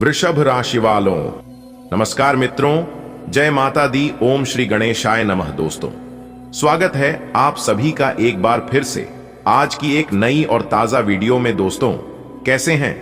वृषभ राशि वालों, नमस्कार मित्रों, जय माता दी। ओम श्री गणेशाय नमः। दोस्तों, स्वागत है आप सभी का एक बार फिर से आज की एक नई और ताजा वीडियो में। दोस्तों, कैसे हैं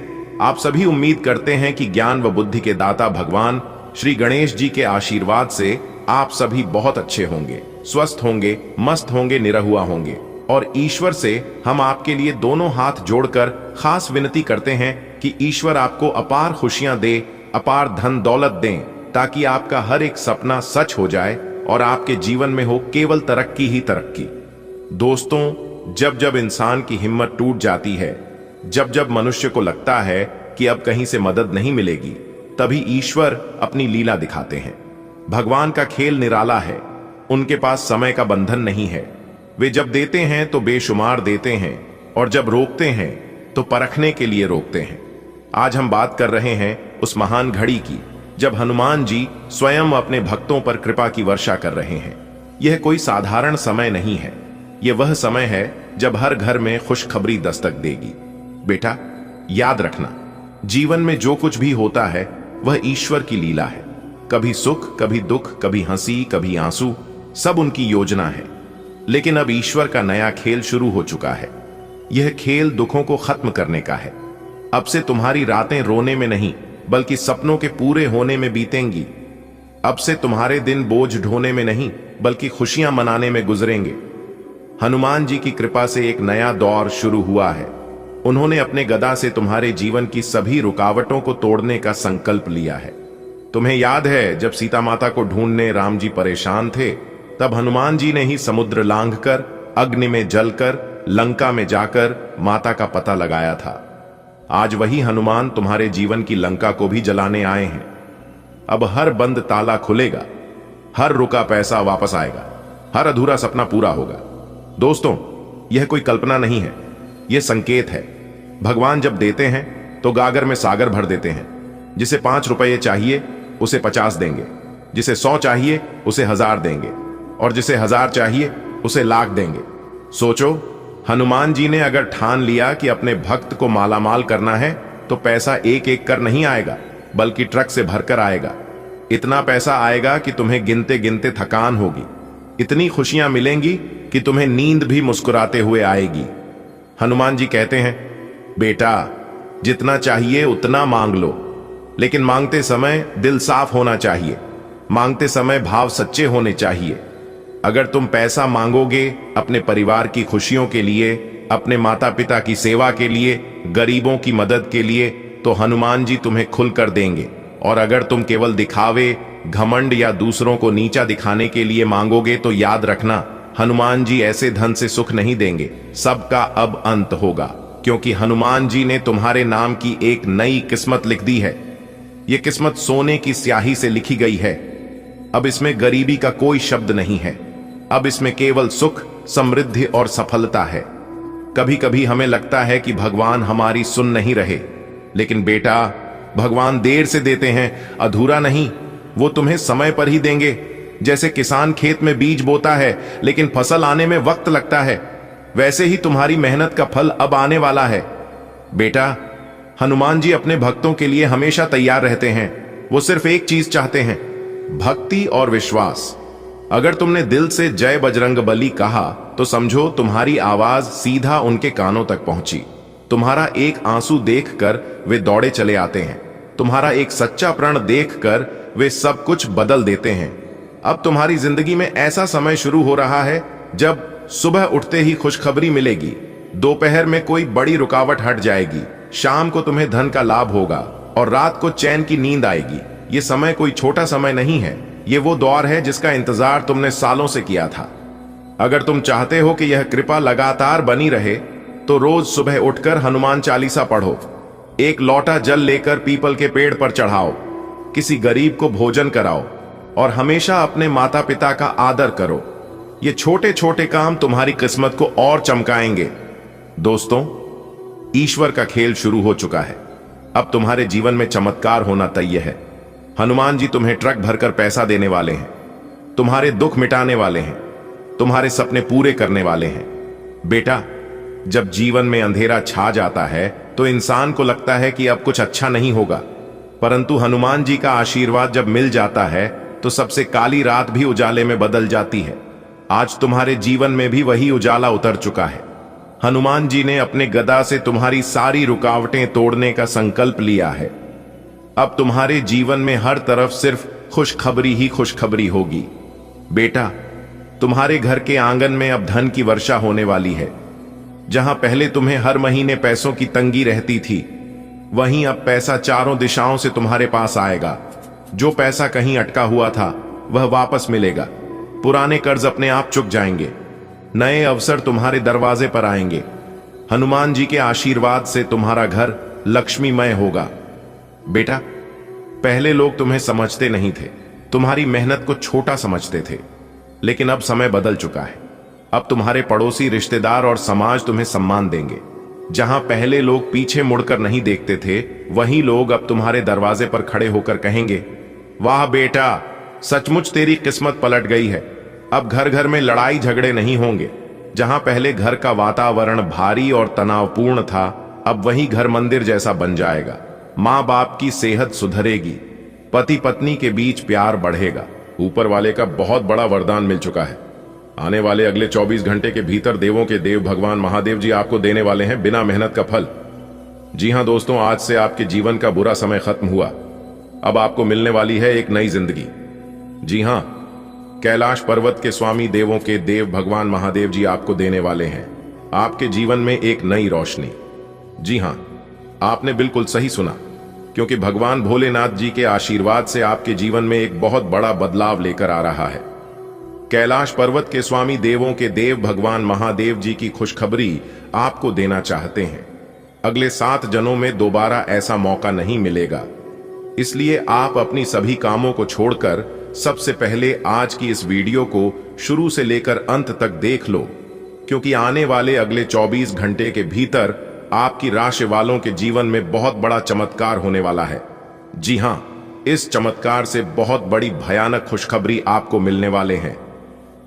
आप सभी? उम्मीद करते हैं कि ज्ञान व बुद्धि के दाता भगवान श्री गणेश जी के आशीर्वाद से आप सभी बहुत अच्छे होंगे, स्वस्थ होंगे, मस्त होंगे, निरहुआ होंगे। और ईश्वर से हम आपके लिए दोनों हाथ जोड़कर खास विनती करते हैं कि ईश्वर आपको अपार खुशियां दे, अपार धन दौलत दें, ताकि आपका हर एक सपना सच हो जाए और आपके जीवन में हो केवल तरक्की ही तरक्की। दोस्तों, जब जब इंसान की हिम्मत टूट जाती है, जब जब मनुष्य को लगता है कि अब कहीं से मदद नहीं मिलेगी, तभी ईश्वर अपनी लीला दिखाते हैं। भगवान का खेल निराला है, उनके पास समय का बंधन नहीं है। वे जब देते हैं तो बेशुमार देते हैं, और जब रोकते हैं तो परखने के लिए रोकते हैं। आज हम बात कर रहे हैं उस महान घड़ी की जब हनुमान जी स्वयं अपने भक्तों पर कृपा की वर्षा कर रहे हैं। यह कोई साधारण समय नहीं है, यह वह समय है जब हर घर में खुशखबरी दस्तक देगी। बेटा, याद रखना, जीवन में जो कुछ भी होता है वह ईश्वर की लीला है। कभी सुख, कभी दुख, कभी हंसी, कभी आंसू, सब उनकी योजना है। लेकिन अब ईश्वर का नया खेल शुरू हो चुका है। यह खेल दुखों को खत्म करने का है। अब से तुम्हारी रातें रोने में नहीं, बल्कि सपनों के पूरे होने में बीतेंगी। अब से तुम्हारे दिन बोझ ढोने में नहीं, बल्कि खुशियां मनाने में गुजरेंगे। हनुमान जी की कृपा से एक नया दौर शुरू हुआ है। उन्होंने अपने गदा से तुम्हारे जीवन की सभी रुकावटों को तोड़ने का संकल्प लिया है। तुम्हें याद है, जब सीता माता को ढूंढने राम जी परेशान थे, तब हनुमान जी ने ही समुद्र लांघकर, अग्नि में जलकर, लंका में जाकर माता का पता लगाया था। आज वही हनुमान तुम्हारे जीवन की लंका को भी जलाने आए हैं। अब हर बंद ताला खुलेगा, हर रुका पैसा वापस आएगा, हर अधूरा सपना पूरा होगा। दोस्तों, यह कोई कल्पना नहीं है, यह संकेत है। भगवान जब देते हैं तो गागर में सागर भर देते हैं। जिसे 5 रुपये चाहिए उसे 50 देंगे, जिसे 100 चाहिए उसे 1000 देंगे, और जिसे 1000 चाहिए उसे लाख देंगे। सोचो, हनुमान जी ने अगर ठान लिया कि अपने भक्त को मालामाल करना है, तो पैसा एक एक कर नहीं आएगा, बल्कि ट्रक से भरकर आएगा। इतना पैसा आएगा कि तुम्हें गिनते गिनते थकान होगी। इतनी खुशियां मिलेंगी कि तुम्हें नींद भी मुस्कुराते हुए आएगी। हनुमान जी कहते हैं, बेटा, जितना चाहिए उतना मांग लो, लेकिन मांगते समय दिल साफ होना चाहिए। मांगते समय भाव सच्चे होने चाहिए। अगर तुम पैसा मांगोगे अपने परिवार की खुशियों के लिए, अपने माता पिता की सेवा के लिए, गरीबों की मदद के लिए, तो हनुमान जी तुम्हें खुलकर देंगे। और अगर तुम केवल दिखावे, घमंड या दूसरों को नीचा दिखाने के लिए मांगोगे, तो याद रखना, हनुमान जी ऐसे धन से सुख नहीं देंगे। सबका अब अंत होगा, क्योंकि हनुमान जी ने तुम्हारे नाम की एक नई किस्मत लिख दी है। यह किस्मत सोने की स्याही से लिखी गई है। अब इसमें गरीबी का कोई शब्द नहीं है। अब इसमें केवल सुख, समृद्धि और सफलता है। कभी कभी हमें लगता है कि भगवान हमारी सुन नहीं रहे, लेकिन बेटा, भगवान देर से देते हैं, अधूरा नहीं। वो तुम्हें समय पर ही देंगे। जैसे किसान खेत में बीज बोता है, लेकिन फसल आने में वक्त लगता है, वैसे ही तुम्हारी मेहनत का फल अब आने वाला है। बेटा, हनुमान जी अपने भक्तों के लिए हमेशा तैयार रहते हैं। वो सिर्फ एक चीज चाहते हैं, भक्ति और विश्वास। अगर तुमने दिल से जय बजरंगबली कहा, तो समझो तुम्हारी आवाज सीधा उनके कानों तक पहुंची। तुम्हारा एक आंसू देखकर वे दौड़े चले आते हैं। तुम्हारा एक सच्चा प्रण देखकर वे सब कुछ बदल देते हैं। अब तुम्हारी जिंदगी में ऐसा समय शुरू हो रहा है जब सुबह उठते ही खुशखबरी मिलेगी, दोपहर में कोई बड़ी रुकावट हट जाएगी, शाम को तुम्हें धन का लाभ होगा, और रात को चैन की नींद आएगी। ये समय कोई छोटा समय नहीं है, ये वो दौर है जिसका इंतजार तुमने सालों से किया था। अगर तुम चाहते हो कि यह कृपा लगातार बनी रहे, तो रोज सुबह उठकर हनुमान चालीसा पढ़ो, एक लोटा जल लेकर पीपल के पेड़ पर चढ़ाओ, किसी गरीब को भोजन कराओ, और हमेशा अपने माता पिता का आदर करो। ये छोटे छोटे काम तुम्हारी किस्मत को और चमकाएंगे। दोस्तों, ईश्वर का खेल शुरू हो चुका है। अब तुम्हारे जीवन में चमत्कार होना तय है। हनुमान जी तुम्हें ट्रक भरकर पैसा देने वाले हैं, तुम्हारे दुख मिटाने वाले हैं, तुम्हारे सपने पूरे करने वाले हैं। बेटा, जब जीवन में अंधेरा छा जाता है, तो इंसान को लगता है कि अब कुछ अच्छा नहीं होगा। परंतु हनुमान जी का आशीर्वाद जब मिल जाता है तो सबसे काली रात भी उजाले में बदल जाती है। आज तुम्हारे जीवन में भी वही उजाला उतर चुका है। हनुमान जी ने अपने गदा से तुम्हारी सारी रुकावटें तोड़ने का संकल्प लिया है। अब तुम्हारे जीवन में हर तरफ सिर्फ खुशखबरी ही खुशखबरी होगी। बेटा, तुम्हारे घर के आंगन में अब धन की वर्षा होने वाली है। जहां पहले तुम्हें हर महीने पैसों की तंगी रहती थी, वहीं अब पैसा चारों दिशाओं से तुम्हारे पास आएगा। जो पैसा कहीं अटका हुआ था वह वापस मिलेगा। पुराने कर्ज अपने आप चुक जाएंगे। नए अवसर तुम्हारे दरवाजे पर आएंगे। हनुमान जी के आशीर्वाद से तुम्हारा घर लक्ष्मीमय होगा। बेटा, पहले लोग तुम्हें समझते नहीं थे, तुम्हारी मेहनत को छोटा समझते थे, लेकिन अब समय बदल चुका है। अब तुम्हारे पड़ोसी, रिश्तेदार और समाज तुम्हें सम्मान देंगे। जहां पहले लोग पीछे मुड़कर नहीं देखते थे, वहीं लोग अब तुम्हारे दरवाजे पर खड़े होकर कहेंगे, वाह बेटा, सचमुच तेरी किस्मत पलट गई है। अब घर घर में लड़ाई झगड़े नहीं होंगे। जहां पहले घर का वातावरण भारी और तनावपूर्ण था, अब वही घर मंदिर जैसा बन जाएगा। माँ बाप की सेहत सुधरेगी, पति पत्नी के बीच प्यार बढ़ेगा। ऊपर वाले का बहुत बड़ा वरदान मिल चुका है। आने वाले अगले 24 घंटे के भीतर देवों के देव भगवान महादेव जी आपको देने वाले हैं बिना मेहनत का फल। जी हां दोस्तों, आज से आपके जीवन का बुरा समय खत्म हुआ। अब आपको मिलने वाली है एक नई जिंदगी। जी हां, कैलाश पर्वत के स्वामी देवों के देव भगवान महादेव जी आपको देने वाले हैं आपके जीवन में एक नई रोशनी। जी हां, आपने बिल्कुल सही सुना, क्योंकि भगवान भोलेनाथ जी के आशीर्वाद से आपके जीवन में एक बहुत बड़ा बदलाव लेकर आ रहा है। कैलाश पर्वत के स्वामी देवों के देव भगवान महादेव जी की खुशखबरी आपको देना चाहते हैं। अगले 7 जन्मों में दोबारा ऐसा मौका नहीं मिलेगा। इसलिए आप अपनी सभी कामों को छोड़कर सबसे पहले आज की इस वीडियो को शुरू से लेकर अंत तक देख लो, क्योंकि आने वाले अगले 24 घंटे के भीतर आपकी राशि वालों के जीवन में बहुत बड़ा चमत्कार होने वाला है। जी हां, इस चमत्कार से बहुत बड़ी भयानक खुशखबरी आपको मिलने वाले हैं।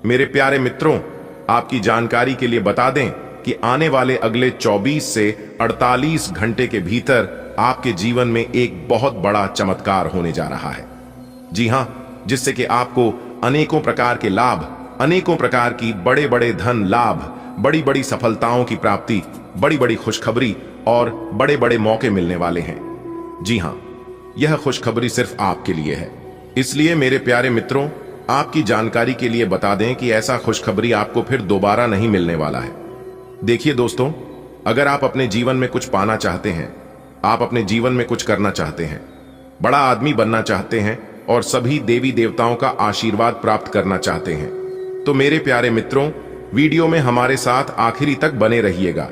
मेरे प्यारे मित्रों, आपकी जानकारी के लिए बता दें कि आने वाले अगले 24 से 48 घंटे के भीतर आपके जीवन में एक बहुत बड़ा चमत्कार होने जा रहा है। जी हां, जिससे कि आपको अनेकों प्रकार के लाभ, अनेकों प्रकार की बड़े बड़े धन लाभ, बड़ी बड़ी सफलताओं की प्राप्ति, बड़ी बड़ी खुशखबरी और बड़े बड़े मौके मिलने वाले हैं। जी हां, यह खुशखबरी सिर्फ आपके लिए है। इसलिए मेरे प्यारे मित्रों, आपकी जानकारी के लिए बता दें कि ऐसा खुशखबरी आपको फिर दोबारा नहीं मिलने वाला है। देखिए दोस्तों, अगर आप अपने जीवन में कुछ पाना चाहते हैं, आप अपने जीवन में कुछ करना चाहते हैं, बड़ा आदमी बनना चाहते हैं और सभी देवी देवताओं का आशीर्वाद प्राप्त करना चाहते हैं, तो मेरे प्यारे मित्रों, वीडियो में हमारे साथ आखिरी तक बने रहिएगा।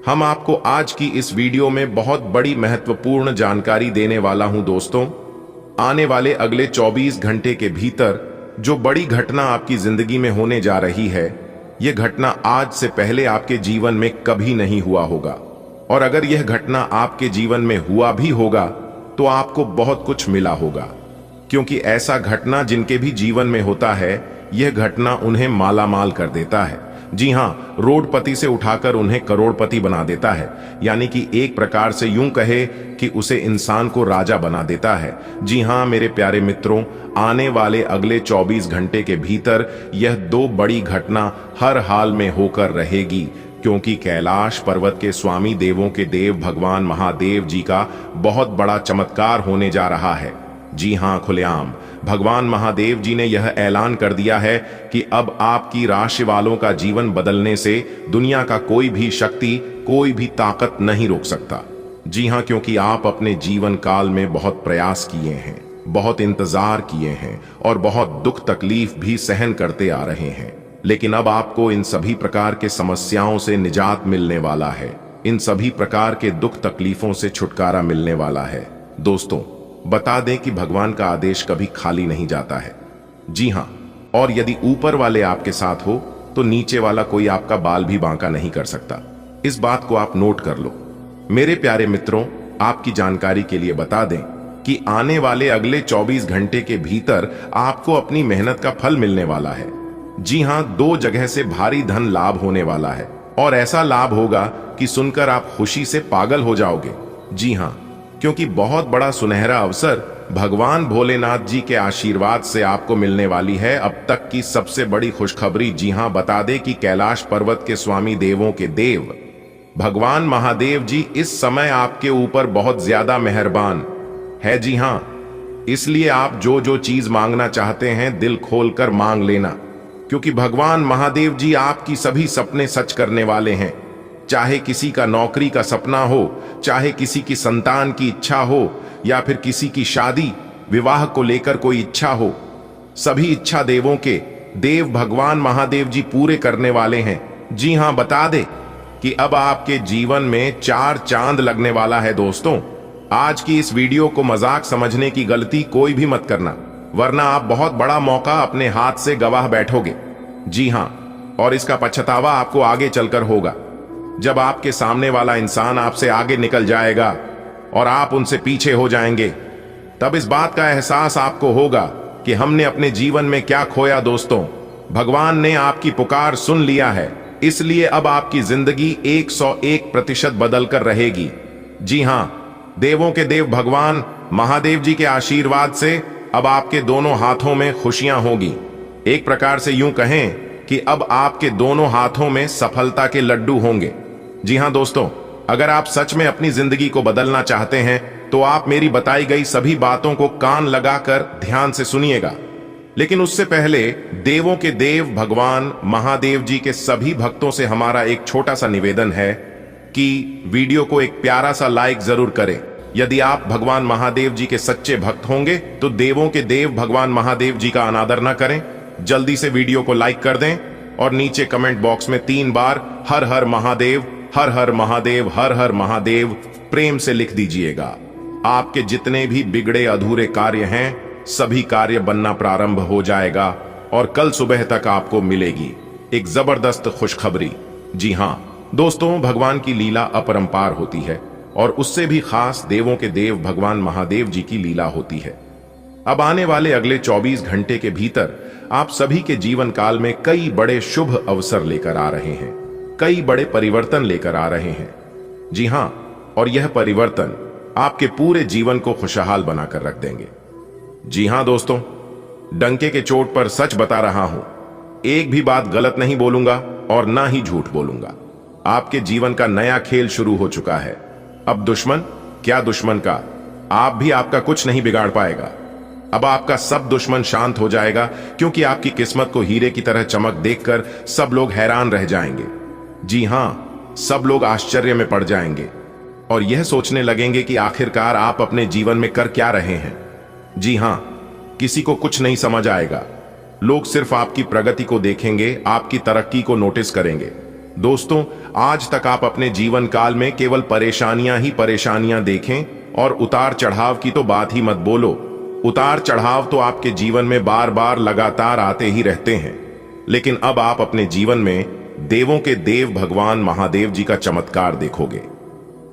हम आपको आज की इस वीडियो में बहुत बड़ी महत्वपूर्ण जानकारी देने वाला हूं दोस्तों। आने वाले अगले 24 घंटे के भीतर जो बड़ी घटना आपकी जिंदगी में होने जा रही है, यह घटना आज से पहले आपके जीवन में कभी नहीं हुआ होगा। और अगर यह घटना आपके जीवन में हुआ भी होगा तो आपको बहुत कुछ मिला होगा, क्योंकि ऐसा घटना जिनके भी जीवन में होता है, यह घटना उन्हें मालामाल कर देता है। जी हां, रोडपति से उठाकर उन्हें करोड़पति बना देता है। यानी कि एक प्रकार से यूं कहे कि उसे इंसान को राजा बना देता है। जी हां मेरे प्यारे मित्रों, आने वाले अगले 24 घंटे के भीतर यह 2 बड़ी घटना हर हाल में होकर रहेगी, क्योंकि कैलाश पर्वत के स्वामी देवों के देव भगवान महादेव जी का बहुत बड़ा चमत्कार होने जा रहा है। जी हां, खुलेआम भगवान महादेव जी ने यह ऐलान कर दिया है कि अब आपकी राशि वालों का जीवन बदलने से दुनिया का कोई भी शक्ति, कोई भी ताकत नहीं रोक सकता। जी हां, क्योंकि आप अपने जीवन काल में बहुत प्रयास किए हैं, बहुत इंतजार किए हैं और बहुत दुख तकलीफ भी सहन करते आ रहे हैं, लेकिन अब आपको इन सभी प्रकार के समस्याओं से निजात मिलने वाला है। इन सभी प्रकार के दुख तकलीफों से छुटकारा मिलने वाला है। दोस्तों, बता दें कि भगवान का आदेश कभी खाली नहीं जाता है। जी हां, और यदि ऊपर वाले आपके साथ हो तो नीचे वाला कोई आपका बाल भी बांका नहीं कर सकता। इस बात को आप नोट कर लो। मेरे प्यारे मित्रों, आपकी जानकारी के लिए बता दें कि आने वाले अगले 24 घंटे के भीतर आपको अपनी मेहनत का फल मिलने वाला है। जी हां, 2 जगह से भारी धन लाभ होने वाला है और ऐसा लाभ होगा कि सुनकर आप खुशी से पागल हो जाओगे। जी हां, क्योंकि बहुत बड़ा सुनहरा अवसर भगवान भोलेनाथ जी के आशीर्वाद से आपको मिलने वाली है। अब तक की सबसे बड़ी खुशखबरी। जी हां, बता दें कि कैलाश पर्वत के स्वामी देवों के देव भगवान महादेव जी इस समय आपके ऊपर बहुत ज्यादा मेहरबान है। जी हां, इसलिए आप जो जो चीज मांगना चाहते हैं दिल खोलकर मांग लेना, क्योंकि भगवान महादेव जी आपकी सभी सपने सच करने वाले हैं। चाहे किसी का नौकरी का सपना हो, चाहे किसी की संतान की इच्छा हो, या फिर किसी की शादी विवाह को लेकर कोई इच्छा हो, सभी इच्छा देवों के देव भगवान महादेव जी पूरे करने वाले हैं। जी हां, बता दे कि अब आपके जीवन में 4 चांद लगने वाला है। दोस्तों, आज की इस वीडियो को मजाक समझने की गलती कोई भी मत करना, वरना आप बहुत बड़ा मौका अपने हाथ से गवाह बैठोगे। जी हां, और इसका पछतावा आपको आगे चलकर होगा, जब आपके सामने वाला इंसान आपसे आगे निकल जाएगा और आप उनसे पीछे हो जाएंगे। तब इस बात का एहसास आपको होगा कि हमने अपने जीवन में क्या खोया। दोस्तों, भगवान ने आपकी पुकार सुन लिया है, इसलिए अब आपकी जिंदगी 101% बदल कर रहेगी। जी हां, देवों के देव भगवान महादेव जी के आशीर्वाद से अब आपके दोनों हाथों में खुशियां होगी। एक प्रकार से यूं कहें कि अब आपके दोनों हाथों में सफलता के लड्डू होंगे। जी हां दोस्तों, अगर आप सच में अपनी जिंदगी को बदलना चाहते हैं तो आप मेरी बताई गई सभी बातों को कान लगाकर ध्यान से सुनिएगा। लेकिन उससे पहले देवों के देव भगवान महादेव जी के सभी भक्तों से हमारा एक छोटा सा निवेदन है कि वीडियो को एक प्यारा सा लाइक जरूर करें। यदि आप भगवान महादेव जी के सच्चे भक्त होंगे तो देवों के देव भगवान महादेव जी का अनादर न करें। जल्दी से वीडियो को लाइक कर दें और नीचे कमेंट बॉक्स में 3 बार हर हर महादेव, हर हर महादेव, हर हर महादेव प्रेम से लिख दीजिएगा। आपके जितने भी बिगड़े अधूरे कार्य हैं, सभी कार्य बनना प्रारंभ हो जाएगा और कल सुबह तक आपको मिलेगी एक जबरदस्त खुशखबरी। जी हां दोस्तों, भगवान की लीला अपरंपार होती है और उससे भी खास देवों के देव भगवान महादेव जी की लीला होती है। अब आने वाले अगले 24 घंटे के भीतर आप सभी के जीवन काल में कई बड़े शुभ अवसर लेकर आ रहे हैं, कई बड़े परिवर्तन लेकर आ रहे हैं। जी हां, और यह परिवर्तन आपके पूरे जीवन को खुशहाल बनाकर रख देंगे। जी हां दोस्तों, डंके के चोट पर सच बता रहा हूं, एक भी बात गलत नहीं बोलूंगा और ना ही झूठ बोलूंगा। आपके जीवन का नया खेल शुरू हो चुका है। अब दुश्मन, क्या दुश्मन का, आप भी आपका कुछ नहीं बिगाड़ पाएगा। अब आपका सब दुश्मन शांत हो जाएगा, क्योंकि आपकी किस्मत को हीरे की तरह चमक देखकर सब लोग हैरान रह जाएंगे। जी हां, सब लोग आश्चर्य में पड़ जाएंगे और यह सोचने लगेंगे कि आखिरकार आप अपने जीवन में कर क्या रहे हैं। जी हां, किसी को कुछ नहीं समझ आएगा। लोग सिर्फ आपकी प्रगति को देखेंगे, आपकी तरक्की को नोटिस करेंगे। दोस्तों, आज तक आप अपने जीवन काल में केवल परेशानियां ही परेशानियां देखें और उतार चढ़ाव की तो बात ही मत बोलो। उतार चढ़ाव तो आपके जीवन में बार बार लगातार आते ही रहते हैं, लेकिन अब आप अपने जीवन में देवों के देव भगवान महादेव जी का चमत्कार देखोगे,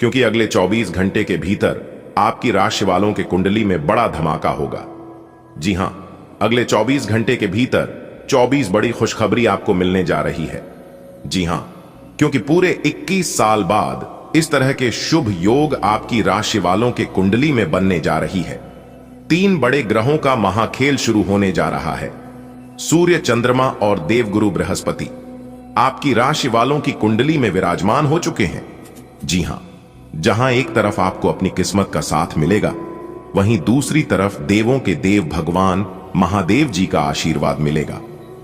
क्योंकि अगले 24 घंटे के भीतर आपकी राशि वालों के कुंडली में बड़ा धमाका होगा। जी हां, अगले 24 घंटे के भीतर 24 बड़ी खुशखबरी आपको मिलने जा रही है। जी हां, क्योंकि पूरे 21 साल बाद इस तरह के शुभ योग आपकी राशि वालों के कुंडली में बनने जा रही है। 3 बड़े ग्रहों का महाखेल शुरू होने जा रहा है। सूर्य, चंद्रमा और देवगुरु बृहस्पति आपकी राशि वालों की कुंडली में विराजमान हो चुके हैं। जी हां, जहां एक तरफ आपको अपनी किस्मत का साथ मिलेगा, वहीं दूसरी तरफ देवों के देव भगवान महादेव जी का आशीर्वाद मिलेगा।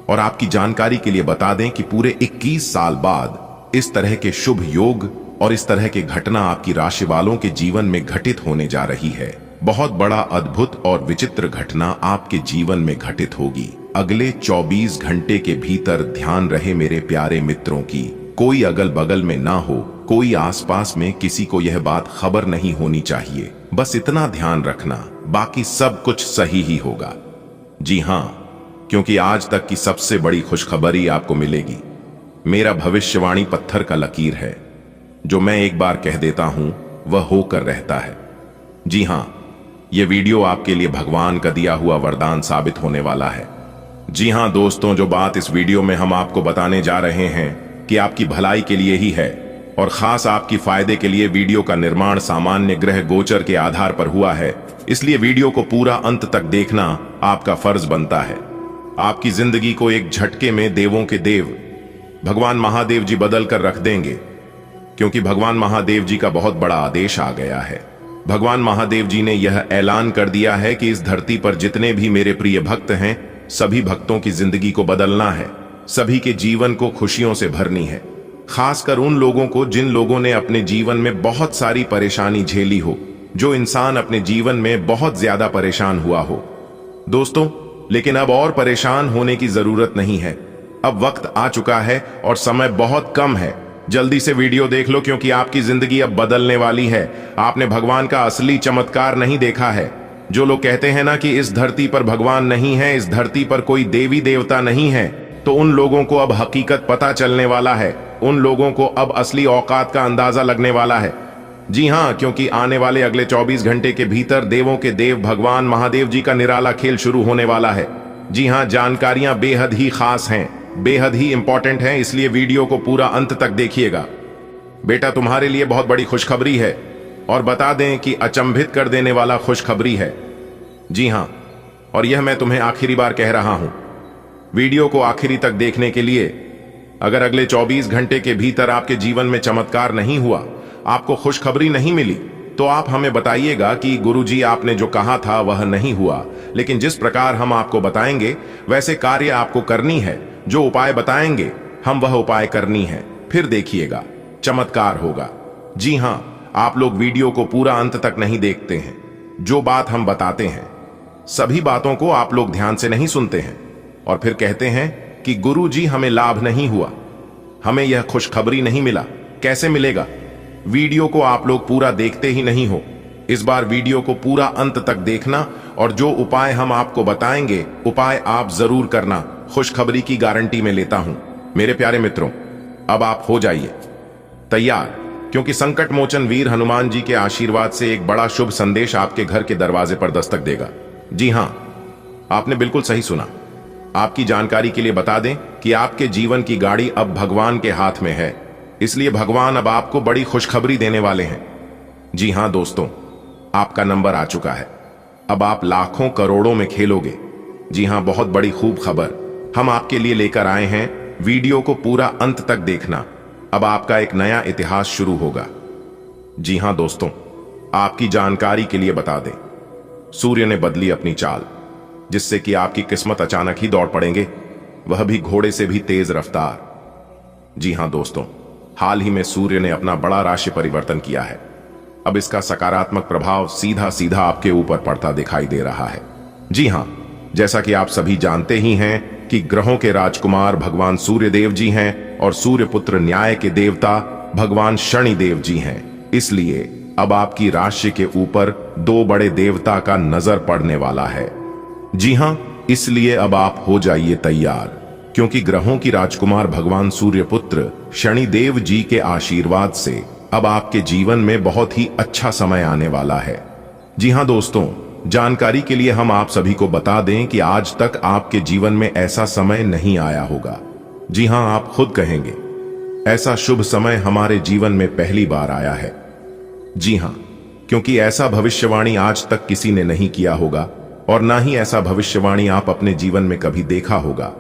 और आपकी जानकारी के लिए बता दें कि पूरे 21 साल बाद इस तरह के शुभ योग और इस तरह की घटना आपकी राशि वालों के जीवन में घटित होने जा रही है। बहुत बड़ा अद्भुत और विचित्र घटना आपके जीवन में घटित होगी अगले 24 घंटे के भीतर। ध्यान रहे मेरे प्यारे मित्रों की, कोई अगल बगल में ना हो, कोई आसपास में किसी को यह बात खबर नहीं होनी चाहिए। बस इतना ध्यान रखना, बाकी सब कुछ सही ही होगा। जी हां, क्योंकि आज तक की सबसे बड़ी खुशखबरी आपको मिलेगी। मेरा भविष्यवाणी पत्थर का लकीर है, जो मैं एक बार कह देता हूं वह होकर रहता है। जी हां, यह वीडियो आपके लिए भगवान का दिया हुआ वरदान साबित होने वाला है। जी हां दोस्तों, जो बात इस वीडियो में हम आपको बताने जा रहे हैं कि आपकी भलाई के लिए ही है, और खास आपकी फायदे के लिए वीडियो का निर्माण सामान्य ग्रह गोचर के आधार पर हुआ है, इसलिए वीडियो को पूरा अंत तक देखना आपका फर्ज बनता है। आपकी जिंदगी को एक झटके में देवों के देव भगवान महादेव जी बदल कर रख देंगे, क्योंकि भगवान महादेव जी का बहुत बड़ा आदेश आ गया है। भगवान महादेव जी ने यह ऐलान कर दिया है कि इस धरती पर जितने भी मेरे प्रिय भक्त हैं, सभी भक्तों की जिंदगी को बदलना है, सभी के जीवन को खुशियों से भरनी है। खासकर उन लोगों को जिन लोगों ने अपने जीवन में बहुत सारी परेशानी झेली हो, जो इंसान अपने जीवन में बहुत ज्यादा परेशान हुआ हो। दोस्तों, लेकिन अब और परेशान होने की जरूरत नहीं है। अब वक्त आ चुका है और समय बहुत कम है। जल्दी से वीडियो देख लो, क्योंकि आपकी जिंदगी अब बदलने वाली है। आपने भगवान का असली चमत्कार नहीं देखा है। जो लोग कहते हैं ना कि इस धरती पर भगवान नहीं है, इस धरती पर कोई देवी देवता नहीं है, तो उन लोगों को अब हकीकत पता चलने वाला है। उन लोगों को अब असली औकात का अंदाजा लगने वाला है। जी हां, क्योंकि आने वाले अगले 24 घंटे के भीतर देवों के देव भगवान महादेव जी का निराला खेल शुरू होने वाला है। जी हां, जानकारियां बेहद ही खास हैं, बेहद ही इंपॉर्टेंट हैं, इसलिए वीडियो को पूरा अंत तक देखिएगा। बेटा, तुम्हारे लिए बहुत बड़ी खुशखबरी है, और बता दें कि अचंभित कर देने वाला खुशखबरी है। जी हां, और यह मैं तुम्हें आखिरी बार कह रहा हूं। वीडियो को आखिरी तक देखने के लिए, अगर अगले 24 घंटे के भीतर आपके जीवन में चमत्कार नहीं हुआ, आपको खुशखबरी नहीं मिली, तो आप हमें बताइएगा कि गुरुजी आपने जो कहा था वह नहीं हुआ। लेकिन जिस प्रकार हम आपको बताएंगे वैसे कार्य आपको करनी है। जो उपाय बताएंगे हम वह उपाय करनी है, फिर देखिएगा चमत्कार होगा। जी हां, आप लोग वीडियो को पूरा अंत तक नहीं देखते हैं। जो बात हम बताते हैं, सभी बातों को आप लोग ध्यान से नहीं सुनते हैं, और फिर कहते हैं कि गुरुजी हमें लाभ नहीं हुआ, हमें यह खुशखबरी नहीं मिला। कैसे मिलेगा? वीडियो को आप लोग पूरा देखते ही नहीं हो। इस बार वीडियो को पूरा अंत तक देखना, और जो उपाय हम आपको बताएंगे उपाय आप जरूर करना। खुशखबरी की गारंटी मैं लेता हूं। मेरे प्यारे मित्रों, अब आप हो जाइए तैयार, क्योंकि संकट मोचन वीर हनुमान जी के आशीर्वाद से एक बड़ा शुभ संदेश आपके घर के दरवाजे पर दस्तक देगा। जी हां, आपने बिल्कुल सही सुना। आपकी जानकारी के लिए बता दें कि आपके जीवन की गाड़ी अब भगवान के हाथ में है, इसलिए भगवान अब आपको बड़ी खुशखबरी देने वाले हैं। जी हां दोस्तों, आपका नंबर आ चुका है। अब आप लाखों करोड़ों में खेलोगे। जी हां, बहुत बड़ी खूब खबर हम आपके लिए लेकर आए हैं। वीडियो को पूरा अंत तक देखना। अब आपका एक नया इतिहास शुरू होगा। जी हां दोस्तों, आपकी जानकारी के लिए बता दें, सूर्य ने बदली अपनी चाल, जिससे कि आपकी किस्मत अचानक ही दौड़ पड़ेंगे, वह भी घोड़े से भी तेज रफ्तार। जी हां दोस्तों, हाल ही में सूर्य ने अपना बड़ा राशि परिवर्तन किया है। अब इसका सकारात्मक प्रभाव सीधा सीधा आपके ऊपर पड़ता दिखाई दे रहा है। जी हां, जैसा कि आप सभी जानते ही हैं कि ग्रहों के राजकुमार भगवान सूर्य देव जी हैं, और सूर्य पुत्र न्याय के देवता भगवान शनि देव जी हैं। इसलिए अब आपकी राशि के ऊपर दो बड़े देवता का नजर पड़ने वाला है। जी हां, इसलिए अब आप हो जाइए तैयार, क्योंकि ग्रहों की राजकुमार भगवान सूर्य पुत्र शनि देव जी के आशीर्वाद से अब आपके जीवन में बहुत ही अच्छा समय आने वाला है। जी हां दोस्तों, जानकारी के लिए हम आप सभी को बता दें कि आज तक आपके जीवन में ऐसा समय नहीं आया होगा। जी हां, आप खुद कहेंगे, ऐसा शुभ समय हमारे जीवन में पहली बार आया है। जी हां, क्योंकि ऐसा भविष्यवाणी आज तक किसी ने नहीं किया होगा, और ना ही ऐसा भविष्यवाणी आप अपने जीवन में कभी देखा होगा,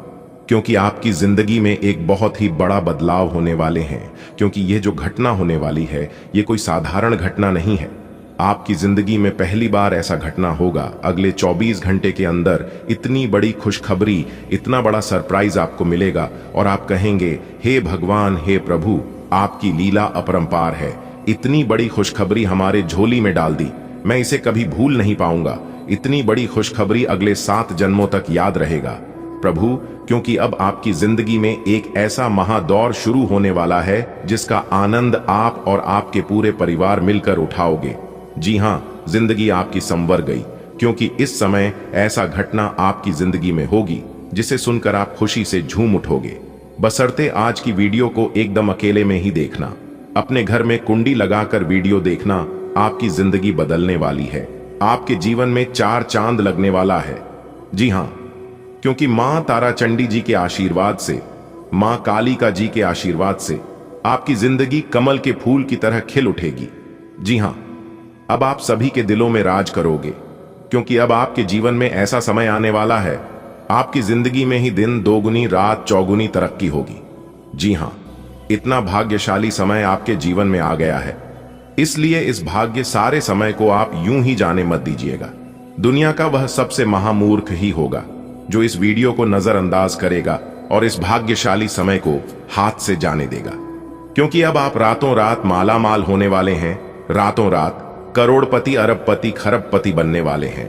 क्योंकि आपकी जिंदगी में एक बहुत ही बड़ा बदलाव होने वाले हैं। क्योंकि ये जो घटना होने वाली है, ये कोई साधारण घटना नहीं है। आपकी जिंदगी में पहली बार ऐसा घटना होगा। अगले 24 घंटे के अंदर इतनी बड़ी खुशखबरी, इतना बड़ा सरप्राइज आपको मिलेगा, और आप कहेंगे, हे भगवान, हे प्रभु, आपकी लीला अपरंपार है। इतनी बड़ी खुशखबरी हमारे झोली में डाल दी, मैं इसे कभी भूल नहीं पाऊंगा। इतनी बड़ी खुशखबरी अगले 7 जन्मों तक याद रहेगा प्रभु, क्योंकि अब आपकी जिंदगी में एक ऐसा महादौर शुरू होने वाला है जिसका आनंद आप और आपके पूरे परिवार मिलकर उठाओगे। जी हां, जिंदगी आपकी संवर गई, क्योंकि इस समय ऐसा घटना आपकी जिंदगी में होगी जिसे सुनकर आप खुशी से झूम उठोगे। बशर्ते आज की वीडियो को एकदम अकेले में ही देखना। अपने घर में कुंडी लगाकर वीडियो देखना आपकी जिंदगी बदलने वाली है। आपके जीवन में 4 चांद लगने वाला है। जी हां, क्योंकि मां तारा चंडी जी के आशीर्वाद से, मां कालिका जी के आशीर्वाद से आपकी जिंदगी कमल के फूल की तरह खिल उठेगी। जी हां, अब आप सभी के दिलों में राज करोगे, क्योंकि अब आपके जीवन में ऐसा समय आने वाला है, आपकी जिंदगी में ही दिन दोगुनी रात चौगुनी तरक्की होगी। जी हां, इतना भाग्यशाली समय आपके जीवन में आ गया है, इसलिए इस भाग्य सारे समय को आप यूं ही जाने मत दीजिएगा। दुनिया का वह सबसे महामूर्ख ही होगा जो इस वीडियो को नजरअंदाज करेगा और इस भाग्यशाली समय को हाथ से जाने देगा, क्योंकि अब आप रातों रात मालामाल होने वाले हैं, रातों रात करोड़पति अरबपति खरबपति बनने वाले हैं,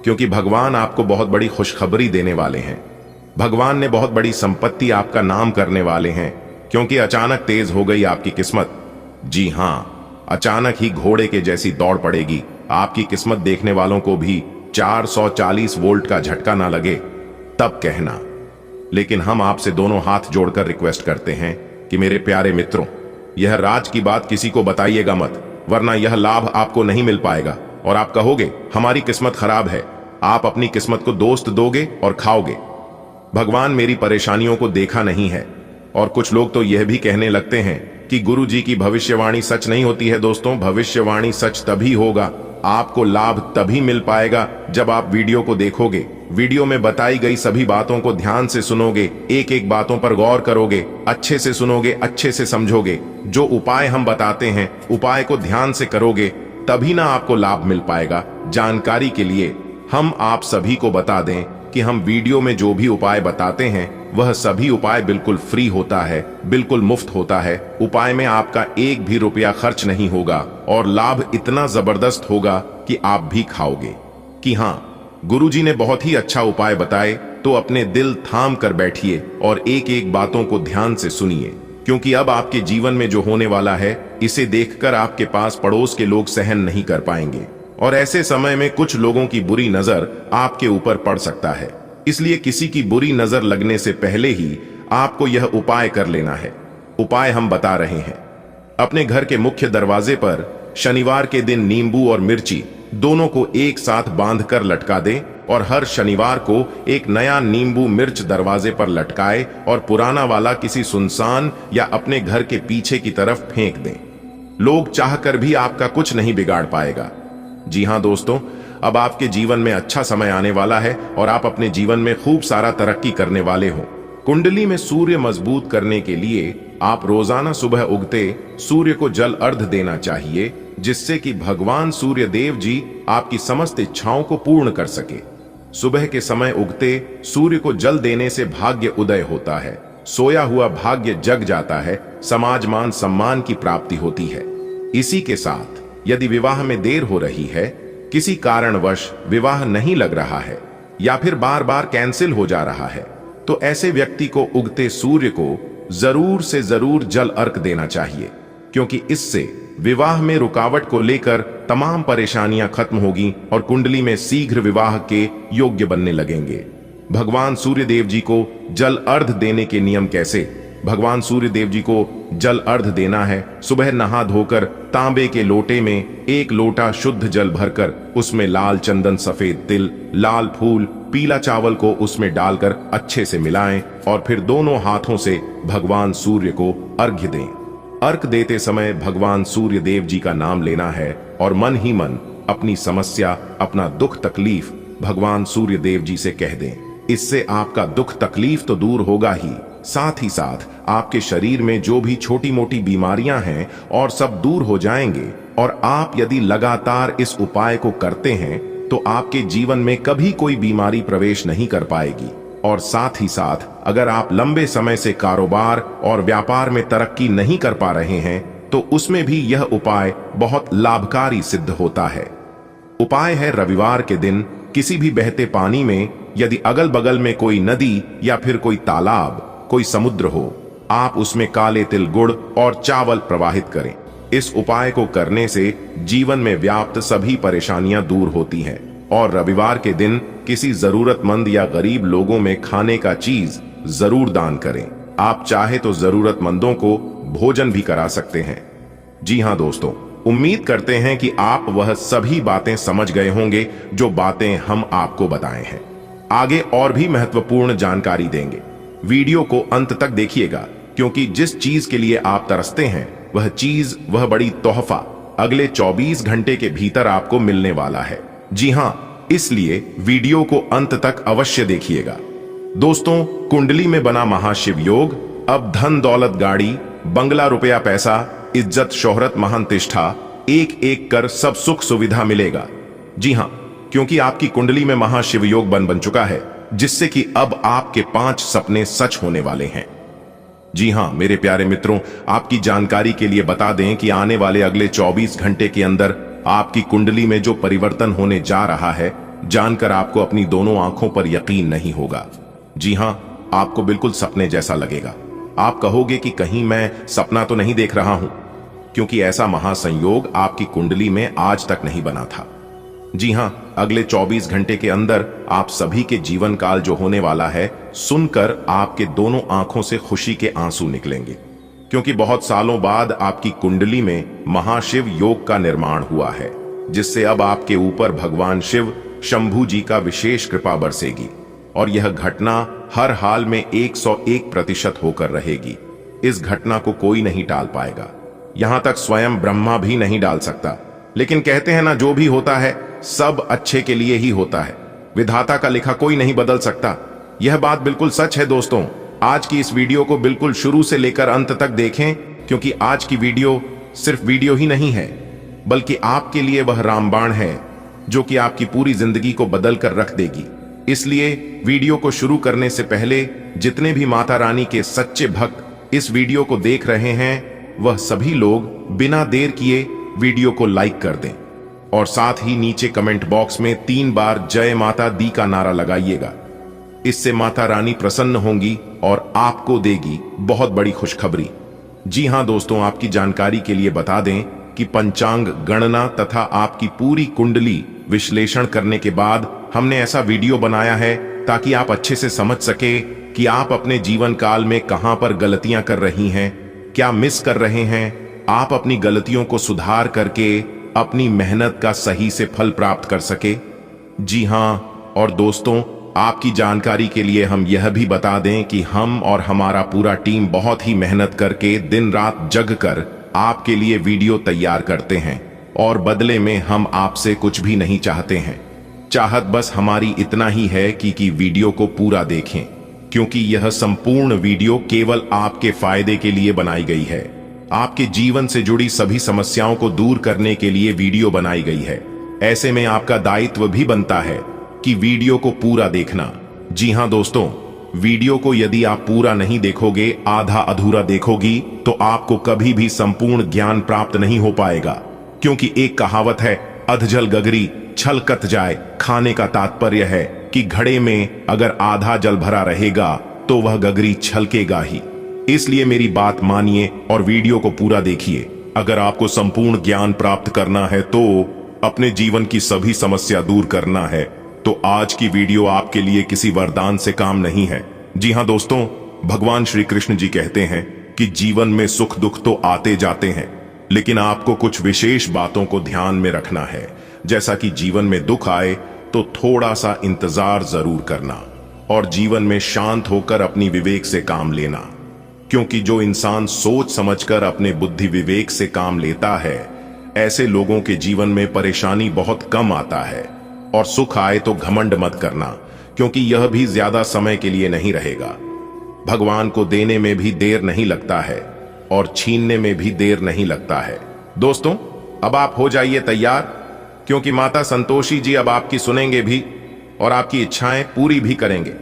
क्योंकि भगवान आपको बहुत बड़ी खुशखबरी देने वाले हैं। भगवान ने बहुत बड़ी संपत्ति आपका नाम करने वाले हैं, क्योंकि अचानक तेज हो गई आपकी किस्मत। जी हां, अचानक ही घोड़े के जैसी दौड़ पड़ेगी आपकी किस्मत। देखने वालों को भी 440 वोल्ट का झटका ना लगे तब कहना। लेकिन हम आपसे दोनों हाथ जोड़कर रिक्वेस्ट करते हैं कि मेरे प्यारे मित्रों, यह राज की बात किसी को बताइएगा मत, वरना यह लाभ आपको नहीं मिल पाएगा और आप कहोगे हमारी किस्मत खराब है। आप अपनी किस्मत को दोस्त दोगे और खाओगे। भगवान मेरी परेशानियों को देखा नहीं है। और कुछ लोग तो यह भी कहने लगते हैं कि गुरु जी की भविष्यवाणी सच नहीं होती है। दोस्तों, भविष्यवाणी सच तभी होगा, आपको लाभ तभी मिल पाएगा जब आप वीडियो को देखोगे, वीडियो में बताई गई सभी बातों को ध्यान से सुनोगे, एक एक बातों पर गौर करोगे, अच्छे से सुनोगे, अच्छे से समझोगे। जो उपाय हम बताते हैं उपाय को ध्यान से करोगे, तभी ना आपको लाभ मिल पाएगा। जानकारी के लिए हम आप सभी को बता दें कि हम वीडियो में जो भी उपाय बताते हैं वह सभी उपाय बिल्कुल फ्री होता है, बिल्कुल मुफ्त होता है। उपाय में आपका एक भी रुपया खर्च नहीं होगा और लाभ इतना जबरदस्त होगा कि आप भी खाओगे। कि हाँ, गुरुजी ने बहुत ही अच्छा उपाय बताए, तो अपने दिल थाम कर बैठिए और एक एक बातों को ध्यान से सुनिए, क्योंकि अब आपके जीवन में जो होने वाला है इसे देखकर आपके पास पड़ोस के लोग सहन नहीं कर पाएंगे और ऐसे समय में कुछ लोगों की बुरी नजर आपके ऊपर पड़ सकता है। इसलिए किसी की बुरी नजर लगने से पहले ही आपको यह उपाय कर लेना है। उपाय हम बता रहे हैं। अपने घर के मुख्य दरवाजे पर शनिवार के दिन नींबू और मिर्ची दोनों को एक साथ बांधकर लटका दें और हर शनिवार को एक नया नींबू मिर्च दरवाजे पर लटकाए और पुराना वाला किसी सुनसान या अपने घर के पीछे की तरफ फेंक दें। लोग चाहकर भी आपका कुछ नहीं बिगाड़ पाएगा। जी हां दोस्तों, अब आपके जीवन में अच्छा समय आने वाला है और आप अपने जीवन में खूब सारा तरक्की करने वाले हो। कुंडली में सूर्य मजबूत करने के लिए आप रोजाना सुबह उगते सूर्य को जल अर्घ देना चाहिए, जिससे कि भगवान सूर्य देव जी आपकी समस्त इच्छाओं को पूर्ण कर सके। सुबह के समय उगते सूर्य को जल देने से भाग्य उदय होता है, सोया हुआ भाग्य जग जाता है, समाज मान सम्मान की प्राप्ति होती है। इसी के साथ यदि विवाह में देर हो रही है, किसी कारणवश विवाह नहीं लग रहा है या फिर बार बार कैंसिल हो जा रहा है, तो ऐसे व्यक्ति को उगते सूर्य को जरूर से जरूर जल अर्घ देना चाहिए, क्योंकि इससे विवाह में रुकावट को लेकर तमाम परेशानियां खत्म होगी और कुंडली में शीघ्र विवाह के योग्य बनने लगेंगे। भगवान सूर्य देव जी को जल अर्घ देने के नियम कैसे? भगवान सूर्य देव जी को जल अर्घ देना है। सुबह नहा धोकर तांबे के लोटे में एक लोटा शुद्ध जल भरकर उसमें लाल चंदन, सफेद तिल, लाल फूल, पीला चावल को उसमें डालकर अच्छे से मिलाएं और फिर दोनों हाथों से भगवान सूर्य को अर्घ्य दें। अर्घ देते समय भगवान सूर्य देव जी का नाम लेना है और मन ही मन अपनी समस्या, अपना दुख तकलीफ भगवान सूर्य देव जी से कह दें। इससे आपका दुख तकलीफ तो दूर होगा ही, साथ ही साथ आपके शरीर में जो भी छोटी मोटी बीमारियां हैं और सब दूर हो जाएंगे। और आप यदि लगातार इस उपाय को करते हैं तो आपके जीवन में कभी कोई बीमारी प्रवेश नहीं कर पाएगी। और साथ ही साथ अगर आप लंबे समय से कारोबार और व्यापार में तरक्की नहीं कर पा रहे हैं तो उसमें भी यह उपाय बहुत लाभकारी सिद्ध होता है। उपाय है रविवार के दिन किसी भी बहते पानी में यदि अगल बगल में कोई नदी या फिर कोई तालाब, कोई समुद्र हो, आप उसमें काले तिल, गुड़ और चावल प्रवाहित करें। इस उपाय को करने से जीवन में व्याप्त सभी परेशानियां दूर होती हैं। और रविवार के दिन किसी जरूरतमंद या गरीब लोगों में खाने का चीज जरूर दान करें। आप चाहे तो जरूरतमंदों को भोजन भी करा सकते हैं। जी हां दोस्तों, उम्मीद करते हैं कि आप वह सभी बातें समझ गए होंगे जो बातें हम आपको बताए हैं। आगे और भी महत्वपूर्ण जानकारी देंगे, वीडियो को अंत तक देखिएगा क्योंकि जिस चीज के लिए आप तरसते हैं वह चीज, वह बड़ी तोहफा अगले 24 घंटे के भीतर आपको मिलने वाला है। जी हां, इसलिए वीडियो को अंत तक अवश्य देखिएगा। दोस्तों, कुंडली में बना महाशिव योग अब धन दौलत गाड़ी बंगला रुपया पैसा इज्जत शोहरत महान तिष्ठा एक एक कर सब सुख सुविधा मिलेगा। जी हां, क्योंकि आपकी कुंडली में महाशिव योग बन चुका है, जिससे कि अब आपके 5 सपने सच होने वाले हैं। जी हां मेरे प्यारे मित्रों, आपकी जानकारी के लिए बता दें कि आने वाले अगले 24 घंटे के अंदर आपकी कुंडली में जो परिवर्तन होने जा रहा है, जानकर आपको अपनी दोनों आंखों पर यकीन नहीं होगा। जी हां, आपको बिल्कुल सपने जैसा लगेगा। आप कहोगे कि कहीं मैं सपना तो नहीं देख रहा हूं, क्योंकि ऐसा महासंयोग आपकी कुंडली में आज तक नहीं बना था। जी हां, अगले 24 घंटे के अंदर आप सभी के जीवन काल जो होने वाला है, सुनकर आपके दोनों आंखों से खुशी के आंसू निकलेंगे, क्योंकि बहुत सालों बाद आपकी कुंडली में महाशिव योग का निर्माण हुआ है, जिससे अब आपके ऊपर भगवान शिव शंभू जी का विशेष कृपा बरसेगी और यह घटना हर हाल में 101% होकर रहेगी। इस घटना को कोई नहीं टाल पाएगा, यहां तक स्वयं ब्रह्मा भी नहीं डाल सकता। लेकिन कहते हैं ना, जो भी होता है सब अच्छे के लिए ही होता है। विधाता का लिखा कोई नहीं बदल सकता। यह बात बिल्कुल सच है। दोस्तों, आज की इस वीडियो को बिल्कुल शुरू से लेकर अंत तक देखें, क्योंकि आज की वीडियो सिर्फ वीडियो ही नहीं है, बल्कि आपके लिए वह रामबाण है जो कि आपकी पूरी जिंदगी को बदल कर रख देगी। इसलिए वीडियो को शुरू करने से पहले जितने भी माता रानी के सच्चे भक्त इस वीडियो को देख रहे हैं, वह सभी लोग बिना देर किए वीडियो को लाइक कर दें और साथ ही नीचे कमेंट बॉक्स में 3 बार जय माता दी का नारा लगाइएगा। इससे माता रानी प्रसन्न होंगी और आपको देगी बहुत बड़ी खुशखबरी। जी हां दोस्तों, आपकी जानकारी के लिए बता दें कि पंचांग गणना तथा आपकी पूरी कुंडली विश्लेषण करने के बाद हमने ऐसा वीडियो बनाया है ताकि आप अच्छे से समझ सके कि आप अपने जीवन काल में कहां पर गलतियां कर रही हैं, क्या मिस कर रहे हैं। आप अपनी गलतियों को सुधार करके अपनी मेहनत का सही से फल प्राप्त कर सके। जी हां, और दोस्तों, आपकी जानकारी के लिए हम यह भी बता दें कि हम और हमारा पूरा टीम बहुत ही मेहनत करके दिन रात जग कर आपके लिए वीडियो तैयार करते हैं और बदले में हम आपसे कुछ भी नहीं चाहते हैं। चाहत बस हमारी इतना ही है कि वीडियो को पूरा देखें, क्योंकि यह संपूर्ण वीडियो केवल आपके फायदे के लिए बनाई गई है। आपके जीवन से जुड़ी सभी समस्याओं को दूर करने के लिए वीडियो बनाई गई है। ऐसे में आपका दायित्व भी बनता है कि वीडियो को पूरा देखना। जी हां दोस्तों, वीडियो को यदि आप पूरा नहीं देखोगे, आधा अधूरा देखोगी, तो आपको कभी भी संपूर्ण ज्ञान प्राप्त नहीं हो पाएगा। क्योंकि एक कहावत है, अधजल गगरी छलकत जाए। खाने का तात्पर्य है कि घड़े में अगर आधा जल भरा रहेगा तो वह गगरी छलकेगा ही। इसलिए मेरी बात मानिए और वीडियो को पूरा देखिए। अगर आपको संपूर्ण ज्ञान प्राप्त करना है, तो अपने जीवन की सभी समस्या दूर करना है, तो आज की वीडियो आपके लिए किसी वरदान से काम नहीं है। जी हां दोस्तों, भगवान श्री कृष्ण जी कहते हैं कि जीवन में सुख दुख तो आते जाते हैं, लेकिन आपको कुछ विशेष बातों को ध्यान में रखना है। जैसा कि जीवन में दुख आए तो थोड़ा सा इंतजार जरूर करना और जीवन में शांत होकर अपनी विवेक से काम लेना, क्योंकि जो इंसान सोच समझकर अपने बुद्धि विवेक से काम लेता है, ऐसे लोगों के जीवन में परेशानी बहुत कम आता है। और सुख आए तो घमंड मत करना, क्योंकि यह भी ज्यादा समय के लिए नहीं रहेगा। भगवान को देने में भी देर नहीं लगता है और छीनने में भी देर नहीं लगता है। दोस्तों, अब आप हो जाइए तैयार, क्योंकि माता संतोषी जी अब आपकी सुनेंगे भी और आपकी इच्छाएं पूरी भी करेंगे।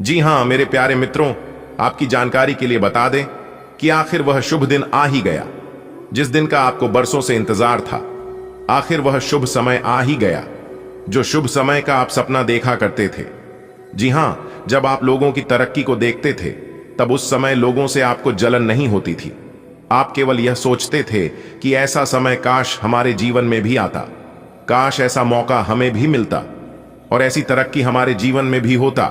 जी हां मेरे प्यारे मित्रों, आपकी जानकारी के लिए बता दें कि आखिर वह शुभ दिन आ ही गया, जिस दिन का आपको बरसों से इंतजार था। आखिर वह शुभ समय आ ही गया, जो शुभ समय का आप सपना देखा करते थे। जी हां, जब आप लोगों की तरक्की को देखते थे, तब उस समय लोगों से आपको जलन नहीं होती थी। आप केवल यह सोचते थे कि ऐसा समय काश हमारे जीवन में भी आता, काश ऐसा मौका हमें भी मिलता और ऐसी तरक्की हमारे जीवन में भी होता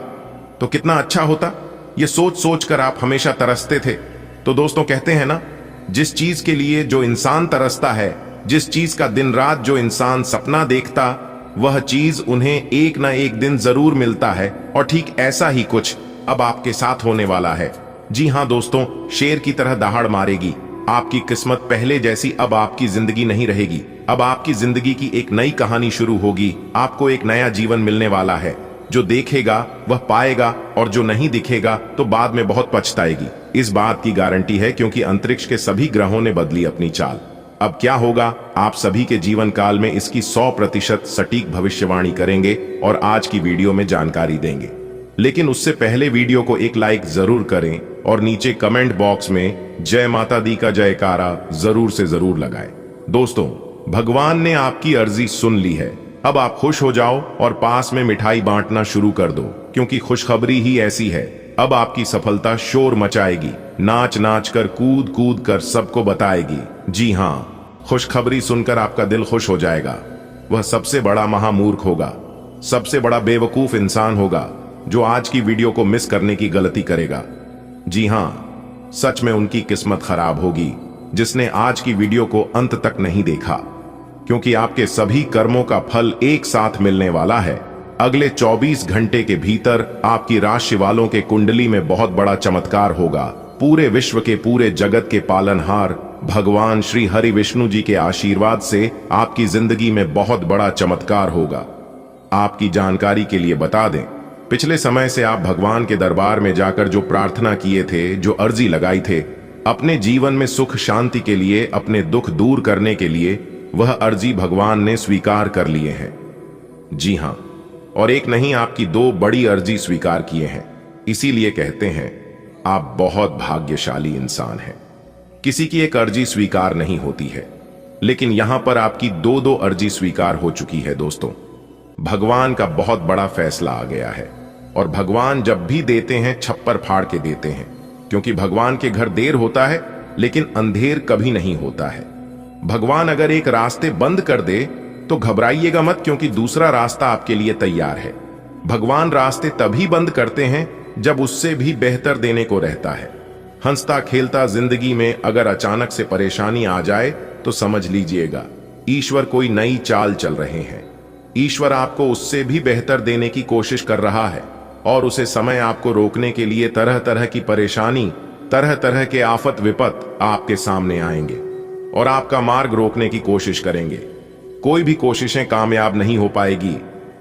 तो कितना अच्छा होता। ये सोच सोच कर आप हमेशा तरसते थे। तो दोस्तों, कहते हैं ना, जिस चीज के लिए जो इंसान तरसता है, जिस चीज का दिन रात जो इंसान सपना देखता, वह चीज उन्हें एक ना एक दिन जरूर मिलता है। और ठीक ऐसा ही कुछ अब आपके साथ होने वाला है। जी हां दोस्तों, शेर की तरह दहाड़ मारेगी। आपकी किस्मत पहले जैसी अब आपकी जिंदगी नहीं रहेगी। अब आपकी जिंदगी की एक नई कहानी शुरू होगी। आपको एक नया जीवन मिलने वाला है। जो देखेगा वह पाएगा, और जो नहीं दिखेगा तो बाद में बहुत पछताएगी। इस बात की गारंटी है, क्योंकि अंतरिक्ष के सभी ग्रहों ने बदली अपनी चाल। अब क्या होगा, आप सभी के जीवन काल में इसकी 100% सटीक भविष्यवाणी करेंगे और आज की वीडियो में जानकारी देंगे। लेकिन उससे पहले वीडियो को एक लाइक जरूर करें और नीचे कमेंट बॉक्स में जय माता दी का जयकारा जरूर से जरूर लगाएं। दोस्तों, भगवान ने आपकी अर्जी सुन ली है। अब आप खुश हो जाओ और पास में मिठाई बांटना शुरू कर दो, क्योंकि खुशखबरी ही ऐसी है। अब आपकी सफलता शोर मचाएगी, नाच नाच कर, कूद कूद कर सबको बताएगी। जी हाँ, खुशखबरी सुनकर आपका दिल खुश हो जाएगा। वह सबसे बड़ा महामूर्ख होगा, सबसे बड़ा बेवकूफ इंसान होगा जो आज की वीडियो को मिस करने की गलती करेगा। जी हाँ, सच में उनकी किस्मत खराब होगी जिसने आज की वीडियो को अंत तक नहीं देखा, क्योंकि आपके सभी कर्मों का फल एक साथ मिलने वाला है। अगले 24 घंटे के भीतर आपकी राशि वालों के कुंडली में बहुत बड़ा चमत्कार होगा। पूरे विश्व के, पूरे जगत के पालनहार भगवान श्री हरि विष्णु जी के आशीर्वाद से आपकी जिंदगी में बहुत बड़ा चमत्कार होगा। आपकी जानकारी के लिए बता दें, पिछले समय से आप भगवान के दरबार में जाकर जो प्रार्थना किए थे, जो अर्जी लगाई थे, अपने जीवन में सुख शांति के लिए, अपने दुख दूर करने के लिए, वह अर्जी भगवान ने स्वीकार कर लिए हैं। जी हां, और एक नहीं, आपकी 2 बड़ी अर्जी स्वीकार किए हैं। इसीलिए कहते हैं आप बहुत भाग्यशाली इंसान हैं। किसी की एक अर्जी स्वीकार नहीं होती है, लेकिन यहां पर आपकी 2 अर्जी स्वीकार हो चुकी है। दोस्तों, भगवान का बहुत बड़ा फैसला आ गया है, और भगवान जब भी देते हैं छप्पर फाड़ के देते हैं, क्योंकि भगवान के घर देर होता है लेकिन अंधेर कभी नहीं होता है। भगवान अगर एक रास्ते बंद कर दे तो घबराइएगा मत, क्योंकि दूसरा रास्ता आपके लिए तैयार है। भगवान रास्ते तभी बंद करते हैं जब उससे भी बेहतर देने को रहता है। हंसता खेलता जिंदगी में अगर अचानक से परेशानी आ जाए तो समझ लीजिएगा ईश्वर कोई नई चाल चल रहे हैं। ईश्वर आपको उससे भी बेहतर देने की कोशिश कर रहा है, और उसे समय आपको रोकने के लिए तरह तरह की परेशानी, तरह तरह के आफत विपत आपके सामने आएंगे और आपका मार्ग रोकने की कोशिश करेंगे। कोई भी कोशिशें कामयाब नहीं हो पाएगी,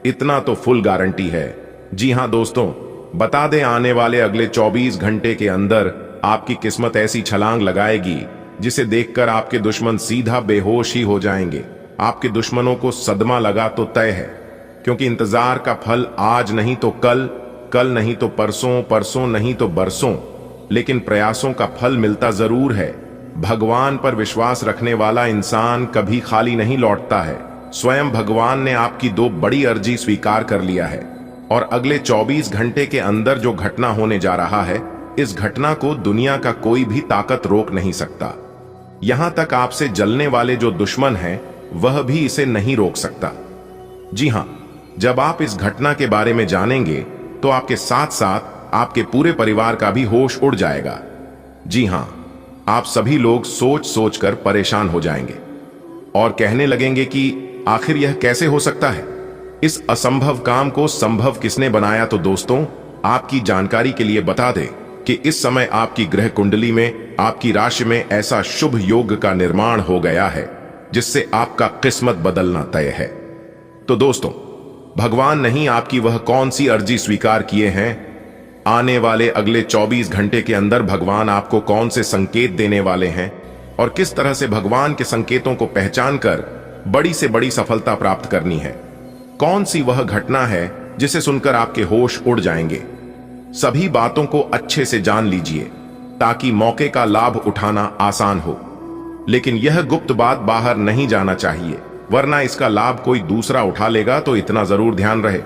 इतना तो फुल गारंटी है। जी हां दोस्तों, बता दें, आने वाले अगले 24 घंटे के अंदर आपकी किस्मत ऐसी छलांग लगाएगी जिसे देखकर आपके दुश्मन सीधा बेहोश ही हो जाएंगे। आपके दुश्मनों को सदमा लगा तो तय है, क्योंकि इंतजार का फल आज नहीं तो कल, कल नहीं तो परसों, परसों नहीं तो बरसों, लेकिन प्रयासों का फल मिलता जरूर है। भगवान पर विश्वास रखने वाला इंसान कभी खाली नहीं लौटता है। स्वयं भगवान ने आपकी 2 बड़ी अर्जी स्वीकार कर लिया है, और अगले 24 घंटे के अंदर जो घटना होने जा रहा है, इस घटना को दुनिया का कोई भी ताकत रोक नहीं सकता। यहां तक आपसे जलने वाले जो दुश्मन हैं, वह भी इसे नहीं रोक सकता। जी हां, जब आप इस घटना के बारे में जानेंगे तो आपके साथ साथ आपके पूरे परिवार का भी होश उड़ जाएगा। जी हां, आप सभी लोग सोच सोच कर परेशान हो जाएंगे और कहने लगेंगे कि आखिर यह कैसे हो सकता है, इस असंभव काम को संभव किसने बनाया। तो दोस्तों, आपकी जानकारी के लिए बता दें कि इस समय आपकी ग्रह कुंडली में, आपकी राशि में ऐसा शुभ योग का निर्माण हो गया है जिससे आपका किस्मत बदलना तय है। तो दोस्तों, भगवान नहीं, आपकी वह कौन सी अर्जी स्वीकार किए हैं। आने वाले अगले 24 घंटे के अंदर भगवान आपको कौन से संकेत देने वाले हैं, और किस तरह से भगवान के संकेतों को पहचान कर बड़ी से बड़ी सफलता प्राप्त करनी है। कौन सी वह घटना है जिसे सुनकर आपके होश उड़ जाएंगे। सभी बातों को अच्छे से जान लीजिए ताकि मौके का लाभ उठाना आसान हो, लेकिन यह गुप्त बात बाहर नहीं जाना चाहिए, वरना इसका लाभ कोई दूसरा उठा लेगा। तो इतना जरूर ध्यान रहे।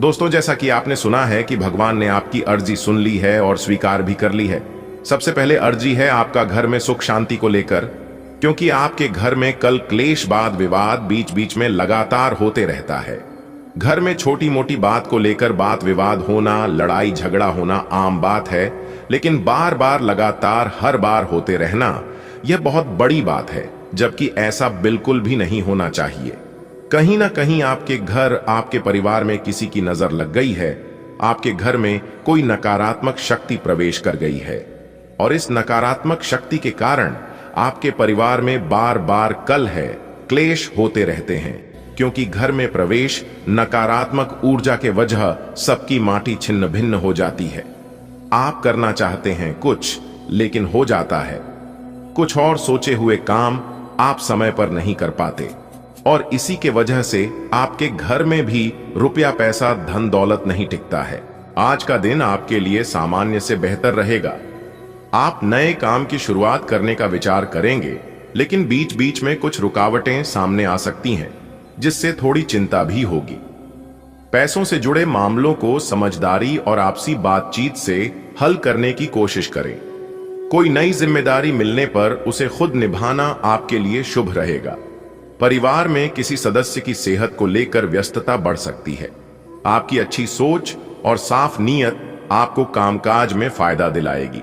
दोस्तों, जैसा कि आपने सुना है कि भगवान ने आपकी अर्जी सुन ली है और स्वीकार भी कर ली है। सबसे पहले अर्जी है आपका घर में सुख शांति को लेकर, क्योंकि आपके घर में कल क्लेश, वाद विवाद बीच बीच में लगातार होते रहता है। घर में छोटी मोटी बात को लेकर बात विवाद होना, लड़ाई झगड़ा होना आम बात है, लेकिन बार बार लगातार हर बार होते रहना यह बहुत बड़ी बात है, जबकि ऐसा बिल्कुल भी नहीं होना चाहिए। कहीं ना कहीं आपके घर, आपके परिवार में किसी की नजर लग गई है, आपके घर में कोई नकारात्मक शक्ति प्रवेश कर गई है। और इस नकारात्मक शक्ति के कारण आपके परिवार में बार बार कलह, क्लेश होते रहते हैं, क्योंकि घर में प्रवेश नकारात्मक ऊर्जा के वजह सबकी माटी छिन्न भिन्न हो जाती है। आप करना चाहते हैं कुछ, लेकिन हो जाता है कुछ और। सोचे हुए काम आप समय पर नहीं कर पाते और इसी के वजह से आपके घर में भी रुपया पैसा धन दौलत नहीं टिकता है। आज का दिन आपके लिए सामान्य से बेहतर रहेगा। आप नए काम की शुरुआत करने का विचार करेंगे, लेकिन बीच बीच में कुछ रुकावटें सामने आ सकती हैं, जिससे थोड़ी चिंता भी होगी। पैसों से जुड़े मामलों को समझदारी और आपसी बातचीत से हल करने की कोशिश करें। कोई नई जिम्मेदारी मिलने पर उसे खुद निभाना आपके लिए शुभ रहेगा। परिवार में किसी सदस्य की सेहत को लेकर व्यस्तता बढ़ सकती है। आपकी अच्छी सोच और साफ नीयत आपको कामकाज में फायदा दिलाएगी।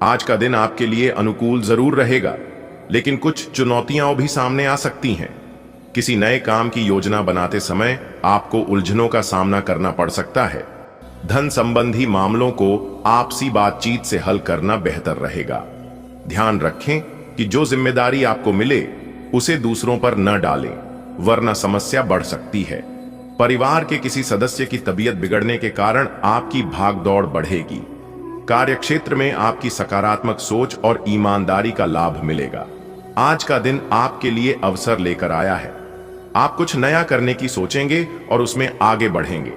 आज का दिन आपके लिए अनुकूल जरूर रहेगा, लेकिन कुछ चुनौतियां भी सामने आ सकती हैं। किसी नए काम की योजना बनाते समय आपको उलझनों का सामना करना पड़ सकता है। धन संबंधी मामलों को आपसी बातचीत से हल करना बेहतर रहेगा। ध्यान रखें कि जो जिम्मेदारी आपको मिले उसे दूसरों पर न डालें, वरना समस्या बढ़ सकती है। परिवार के किसी सदस्य की तबीयत बिगड़ने के कारण आपकी भागदौड़ बढ़ेगी। कार्यक्षेत्र में आपकी सकारात्मक सोच और ईमानदारी का लाभ मिलेगा। आज का दिन आपके लिए अवसर लेकर आया है। आप कुछ नया करने की सोचेंगे और उसमें आगे बढ़ेंगे।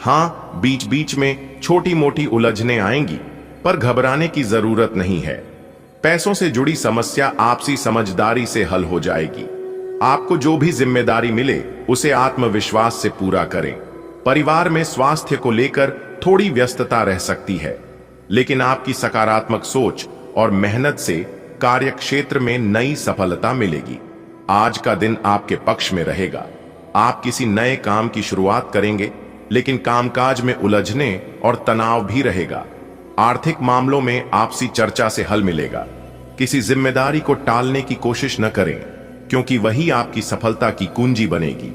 हाँ, बीच बीच में छोटी मोटी उलझनें आएंगी, पर घबराने की जरूरत नहीं है। पैसों से जुड़ी समस्या आपसी समझदारी से हल हो जाएगी। आपको जो भी जिम्मेदारी मिले उसे आत्मविश्वास से पूरा करें। परिवार में स्वास्थ्य को लेकर थोड़ी व्यस्तता रह सकती है, लेकिन आपकी सकारात्मक सोच और मेहनत से कार्यक्षेत्र में नई सफलता मिलेगी। आज का दिन आपके पक्ष में रहेगा। आप किसी नए काम की शुरुआत करेंगे, लेकिन कामकाज में उलझने और तनाव भी रहेगा। आर्थिक मामलों में आपसी चर्चा से हल मिलेगा। किसी जिम्मेदारी को टालने की कोशिश न करें, क्योंकि वही आपकी सफलता की कुंजी बनेगी।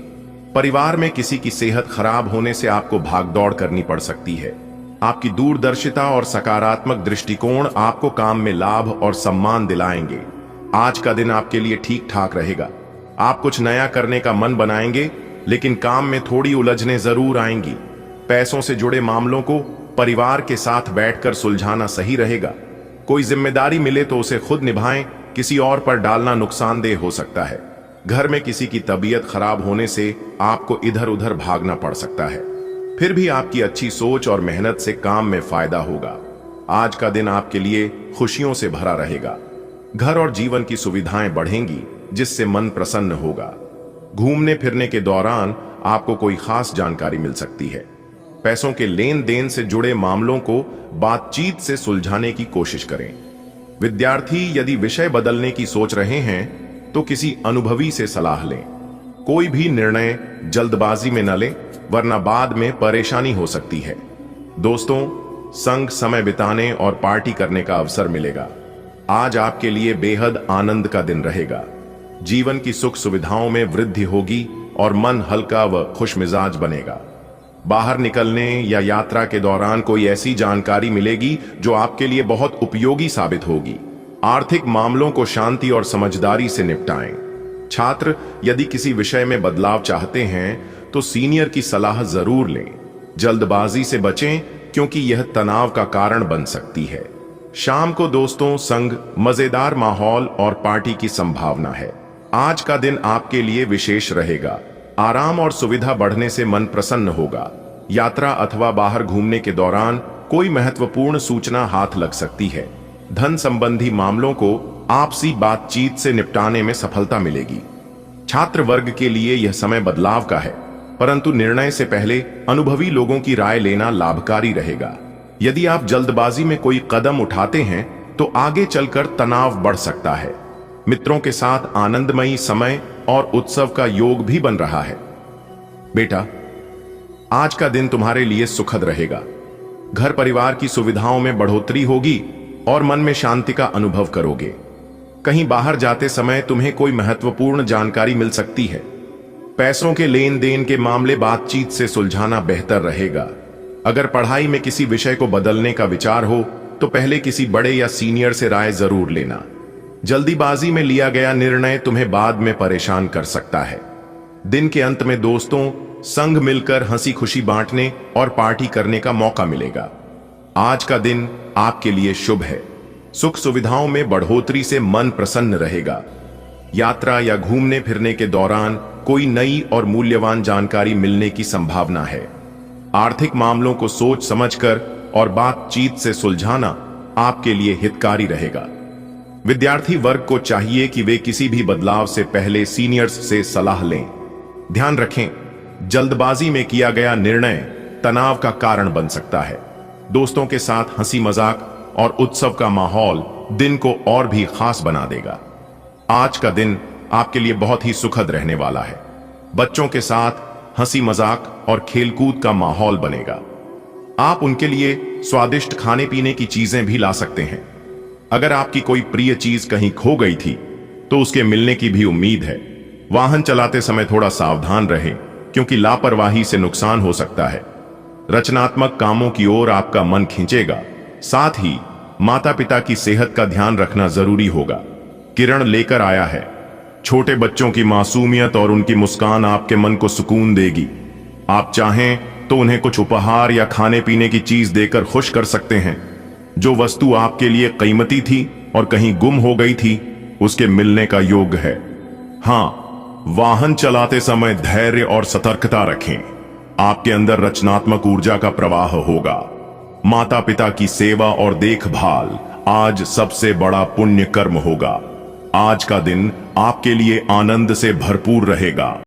परिवार में किसी की सेहत खराब होने से आपको भागदौड़ करनी पड़ सकती है। आपकी दूरदर्शिता और सकारात्मक दृष्टिकोण आपको काम में लाभ और सम्मान दिलाएंगे। आज का दिन आपके लिए ठीक ठाक रहेगा। आप कुछ नया करने का मन बनाएंगे, लेकिन काम में थोड़ी उलझनें जरूर आएंगी। पैसों से जुड़े मामलों को परिवार के साथ बैठकर सुलझाना सही रहेगा। कोई जिम्मेदारी मिले तो उसे खुद निभाएं, किसी और पर डालना नुकसानदेह हो सकता है। घर में किसी की तबीयत खराब होने से आपको इधर उधर भागना पड़ सकता है। फिर भी आपकी अच्छी सोच और मेहनत से काम में फायदा होगा। आज का दिन आपके लिए खुशियों से भरा रहेगा। घर और जीवन की सुविधाएं बढ़ेंगी, जिससे मन प्रसन्न होगा। घूमने फिरने के दौरान आपको कोई खास जानकारी मिल सकती है। पैसों के लेन देन से जुड़े मामलों को बातचीत से सुलझाने की कोशिश करें। विद्यार्थी यदि विषय बदलने की सोच रहे हैं तो किसी अनुभवी से सलाह लें। कोई भी निर्णय जल्दबाजी में न लें, वरना बाद में परेशानी हो सकती है। दोस्तों, संग समय बिताने और पार्टी करने का अवसर मिलेगा। आज आपके लिए बेहद आनंद का दिन रहेगा। जीवन की सुख सुविधाओं में वृद्धि होगी और मन हल्का व खुशमिजाज बनेगा। बाहर निकलने या यात्रा के दौरान कोई ऐसी जानकारी मिलेगी जो आपके लिए बहुत उपयोगी साबित होगी। आर्थिक मामलों को शांति और समझदारी से निपटाएं। छात्र यदि किसी विषय में बदलाव चाहते हैं तो सीनियर की सलाह जरूर लें। जल्दबाजी से बचें, क्योंकि यह तनाव का कारण बन सकती है। शाम को दोस्तों संग मजेदार माहौल और पार्टी की संभावना है। आज का दिन आपके लिए विशेष रहेगा। आराम और सुविधा बढ़ने से मन प्रसन्न होगा। यात्रा अथवा बाहर घूमने के दौरान कोई महत्वपूर्ण सूचना हाथ लग सकती है। धन संबंधी मामलों को आपसी बातचीत से निपटाने में सफलता मिलेगी। छात्र वर्ग के लिए यह समय बदलाव का है, परंतु निर्णय से पहले अनुभवी लोगों की राय लेना लाभकारी रहेगा। यदि आप जल्दबाजी में कोई कदम उठाते हैं तो आगे चलकर तनाव बढ़ सकता है। मित्रों के साथ आनंदमयी समय और उत्सव का योग भी बन रहा है। बेटा, आज का दिन तुम्हारे लिए सुखद रहेगा। घर परिवार की सुविधाओं में बढ़ोतरी होगी और मन में शांति का अनुभव करोगे। कहीं बाहर जाते समय तुम्हें कोई महत्वपूर्ण जानकारी मिल सकती है। पैसों के लेन देन के मामले बातचीत से सुलझाना बेहतर रहेगा। अगर पढ़ाई में किसी विषय को बदलने का विचार हो तो पहले किसी बड़े या सीनियर से राय जरूर लेना। जल्दीबाजी में लिया गया निर्णय तुम्हें बाद में परेशान कर सकता है। दिन के अंत में दोस्तों संग मिलकर हंसी खुशी बांटने और पार्टी करने का मौका मिलेगा। आज का दिन आपके लिए शुभ है। सुख सुविधाओं में बढ़ोतरी से मन प्रसन्न रहेगा। यात्रा या घूमने फिरने के दौरान कोई नई और मूल्यवान जानकारी मिलने की संभावना है। आर्थिक मामलों को सोच समझकर और बातचीत से सुलझाना आपके लिए हितकारी रहेगा। विद्यार्थी वर्ग को चाहिए कि वे किसी भी बदलाव से पहले सीनियर्स से सलाह लें। ध्यान रखें, जल्दबाजी में किया गया निर्णय तनाव का कारण बन सकता है। दोस्तों के साथ हंसी मजाक और उत्सव का माहौल दिन को और भी खास बना देगा। आज का दिन आपके लिए बहुत ही सुखद रहने वाला है। बच्चों के साथ हंसी मजाक और खेलकूद का माहौल बनेगा। आप उनके लिए स्वादिष्ट खाने पीने की चीजें भी ला सकते हैं। अगर आपकी कोई प्रिय चीज कहीं खो गई थी तो उसके मिलने की भी उम्मीद है। वाहन चलाते समय थोड़ा सावधान रहें, क्योंकि लापरवाही से नुकसान हो सकता है। रचनात्मक कामों की ओर आपका मन खींचेगा। साथ ही माता पिता की सेहत का ध्यान रखना जरूरी होगा। किरण लेकर आया है। छोटे बच्चों की मासूमियत और उनकी मुस्कान आपके मन को सुकून देगी। आप चाहें तो उन्हें कुछ उपहार या खाने पीने की चीज देकर खुश कर सकते हैं। जो वस्तु आपके लिए कीमती थी और कहीं गुम हो गई थी, उसके मिलने का योग्य है। हाँ, वाहन चलाते समय धैर्य और सतर्कता रखें। आपके अंदर रचनात्मक ऊर्जा का प्रवाह होगा। माता पिता की सेवा और देखभाल आज सबसे बड़ा पुण्य कर्म होगा। आज का दिन आपके लिए आनंद से भरपूर रहेगा।